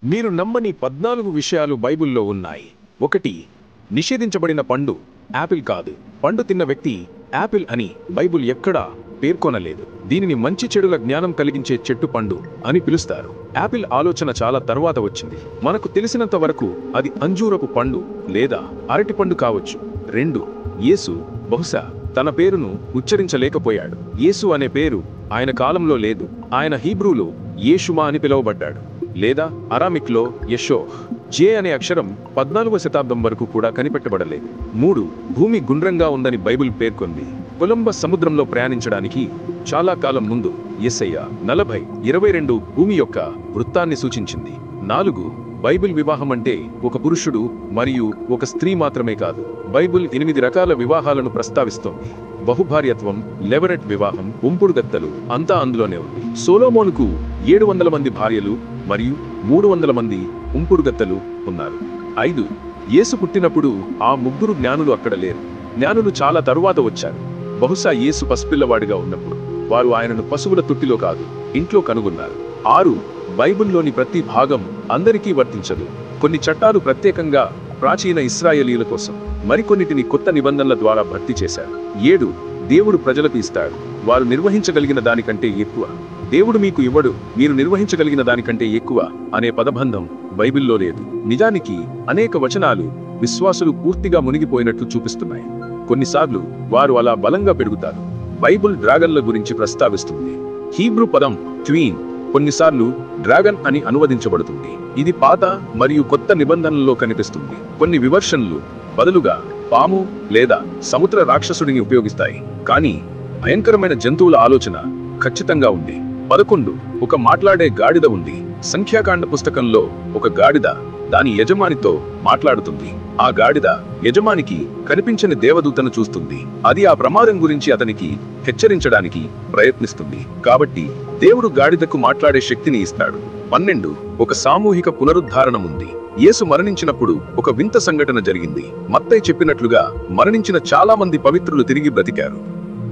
మీరు నమ్మని 14 విషయాలు బైబిల్లో ఉన్నాయి. 1. నిషేధించబడిన పండు యాపిల్ కాదు. పండు తిన్న వ్యక్తి యాపిల్ అని బైబిల్ ఎక్కడా పేర్కొనలేదు. దీనిని మంచి చెడుల జ్ఞానం కలిగించే చెట్టు పండు అని పిలుస్తారు. యాపిల్ ఆలోచన చాలా తర్వాత వచ్చింది. మనకు తెలిసినంత వరకు అది అంజూరపు పండు లేదా అరటిపండు కావచ్చు. 2. యేసు బహుశా తన పేరును ఉచ్చరించలేకపోయాడు. యేసు అనే పేరు ఆయన కాలంలో లేదు. ఆయన హీబ్రూలో యేషుమా అని పిలువబడ్డాడు, లేదా అరామిక్లో యెషోహ్. జే అనే అక్షరం 14వ శతాబ్దం వరకు కూడా కనిపెట్టబడలేదు. 3. భూమి గుండ్రంగా ఉందని బైబిల్ పేర్కొంది. కొలంబస్ సముద్రంలో ప్రయాణించడానికి చాలా కాలం ముందు యెషయా 40:22 భూమి యొక్క వృత్తాన్ని సూచించింది. 4. బైబిల్ వివాహం అంటే ఒక పురుషుడు మరియు ఒక స్త్రీ మాత్రమే కాదు. బైబిల్ 8 రకాల వివాహాలను ప్రస్తావిస్తోంది. బహుభార్యత్వం, లెవరెట్ వివాహం, ఉంపుడుగత్తలు అంతా అందులోనే ఉంది. సొలొమోనుకు 700 మంది భార్యలు మరియు 300 మంది ఉంపుడుగత్తలు ఉన్నారు. 5. యేసు పుట్టినప్పుడు ఆ 3 జ్ఞానులు అక్కడ లేరు. జ్ఞానులు చాలా తరువాత వచ్చారు. బహుశా యేసు పసిపిల్లవాడిగా ఉన్నప్పుడు వారు ఆయనను పశువుల తొట్టిలో కాదు, ఇంట్లో కనుగొన్నారు. 6. బైబిల్లోని ప్రతి భాగం అందరికీ వర్తించదు. కొన్ని చట్టాలు ప్రత్యేకంగా ప్రాచీన ఇశ్రాయేలీయుల కోసం, మరికొన్నిటిని కొత్త నిబంధనల ద్వారా భర్తీ చేశారు. 7. దేవుడు ప్రజలకు ఇస్తాడు, వారు నిర్వహించగలిగిన దానికంటే ఎక్కువ. దేవుడు మీకు ఇవ్వడు, మీరు నిర్వహించగలిగిన దానికంటే ఎక్కువ అనే పదబంధం బైబిల్లో లేదు. నిజానికి అనేక వచనాలు విశ్వాసులు పూర్తిగా మునిగిపోయినట్లు చూపిస్తున్నాయి. కొన్నిసార్లు వారు అలా బలంగా పెరుగుతారు. బైబిల్ డ్రాగన్ల గురించి ప్రస్తావిస్తుంది. హీబ్రూ పదం ట్వీన్ కొన్నిసార్లు డ్రాగన్ అని అనువదించబడుతుంది. ఇది పాత మరియు కొత్త నిబంధనల్లో కనిపిస్తుంది. కొన్ని వివర్షన్లు బదులుగా పాము లేదా సముద్ర రాక్షసుడిని ఉపయోగిస్తాయి. కానీ భయంకరమైన జంతువుల ఆలోచన ఖచ్చితంగా ఉంది. 11. ఒక మాట్లాడే గాడిద ఉంది. సంఖ్యాకాండ పుస్తకంలో ఒక గాడిద దాని యజమానితో మాట్లాడుతుంది. ఆ గాడిద యజమానికి కనిపించని దేవదూతను చూస్తుంది. అది ఆ ప్రమాదం గురించి అతనికి హెచ్చరించడానికి ప్రయత్నిస్తుంది. కాబట్టి దేవుడు గాడిదకు మాట్లాడే శక్తిని ఇస్తాడు. 12. ఒక సామూహిక పునరుద్ధారణం ఉంది. యేసు మరణించినప్పుడు ఒక వింత సంఘటన జరిగింది. మత్తయి చెప్పినట్లుగా మరణించిన చాలా మంది పవిత్రులు తిరిగి బ్రతికారు.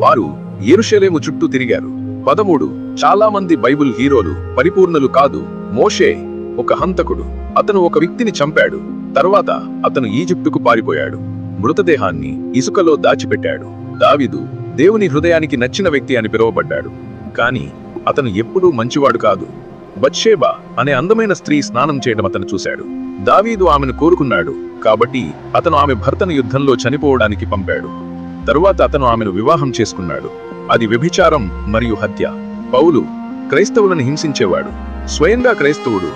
వారు యెరూషలేము చుట్టూ తిరిగారు. 13. చాలా మంది బైబిల్ హీరోలు పరిపూర్ణులు కాదు. మోషే ఒక హంతకుడు. అతను ఒక వ్యక్తిని చంపాడు. తర్వాత అతను ఈజిప్టుకు పారిపోయాడు. మృతదేహాన్ని ఇసుకలో దాచిపెట్టాడు. దావీదు దేవుని హృదయానికి నచ్చిన వ్యక్తి అని పిలువబడ్డాడు. కానీ అతను ఎప్పుడూ మంచివాడు కాదు. బత్షేబా అనే అందమైన స్త్రీ స్నానం చేయడం అతను చూశాడు. దావీదు ఆమెను కోరుకున్నాడు, కాబట్టి అతను ఆమె భర్తను యుద్ధంలో చనిపోవడానికి పంపాడు. తరువాత అతను ఆమెను వివాహం చేసుకున్నాడు. అది వ్యభిచారం మరియు హత్య. పౌలు క్రైస్తవులను హింసించేవాడు. స్వయంగా క్రైస్తవుడు